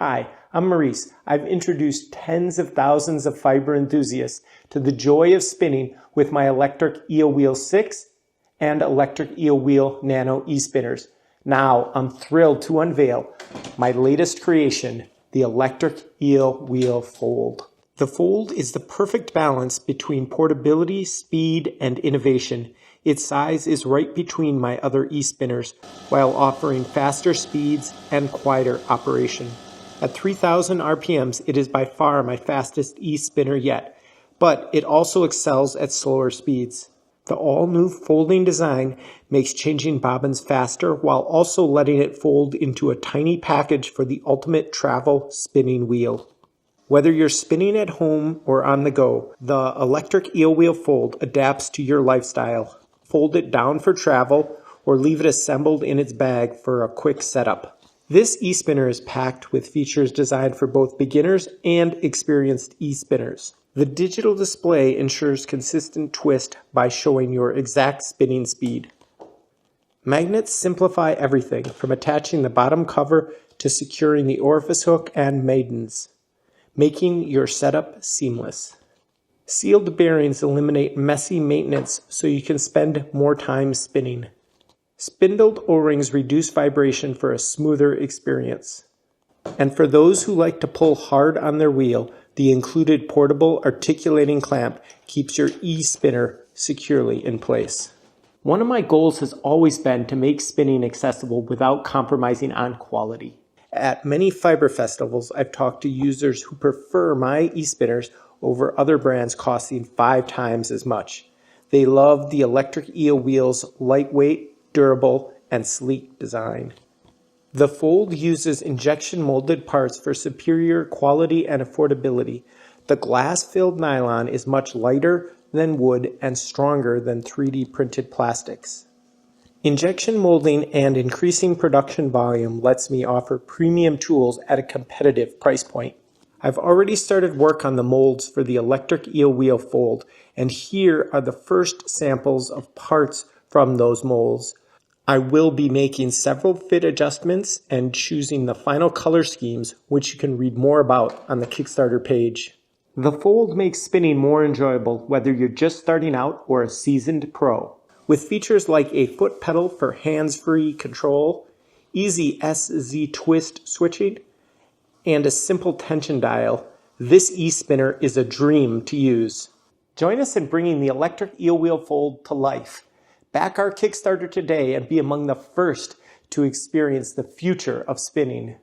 Hi, I'm Maurice. I've introduced tens of thousands of fiber enthusiasts to the joy of spinning with my electric eel wheel 6 and electric eel wheel nano e-spinners. Now I'm thrilled to unveil my latest creation, the electric eel wheel Fold. The Fold is the perfect balance between portability, speed, and innovation. Its size is right between my other e-spinners while offering faster speeds and quieter operation. At 3,000 RPMs, it is by far my fastest e-spinner yet, but it also excels at slower speeds. The all-new folding design makes changing bobbins faster while also letting it fold into a tiny package for the ultimate travel spinning wheel. Whether you're spinning at home or on the go, the electric eel wheel Fold adapts to your lifestyle. Fold it down for travel or leave it assembled in its bag for a quick setup. This e-spinner is packed with features designed for both beginners and experienced e-spinners. The digital display ensures consistent twist by showing your exact spinning speed. Magnets simplify everything from attaching the bottom cover to securing the orifice hook and maidens, making your setup seamless. Sealed bearings eliminate messy maintenance so you can spend more time spinning. Spindled O-rings reduce vibration for a smoother experience. And for those who like to pull hard on their wheel, the included portable articulating clamp keeps your e-spinner securely in place. One of my goals has always been to make spinning accessible without compromising on quality. At many fiber festivals, I've talked to users who prefer my e-spinners over other brands costing 5 times as much. They love the electric eel wheel's lightweight, durable, and sleek design. The Fold uses injection molded parts for superior quality and affordability. The glass-filled nylon is much lighter than wood and stronger than 3D printed plastics. Injection molding and increasing production volume lets me offer premium tools at a competitive price point. I've already started work on the molds for the electric eel wheel Fold, and here are the first samples of parts from those molds. I will be making several fit adjustments and choosing the final color schemes, which you can read more about on the Kickstarter page. The Fold makes spinning more enjoyable whether you're just starting out or a seasoned pro. With features like a foot pedal for hands-free control, easy SZ twist switching, and a simple tension dial, this e-spinner is a dream to use. Join us in bringing the electric eel wheel Fold to life. Back our Kickstarter today and be among the first to experience the future of spinning.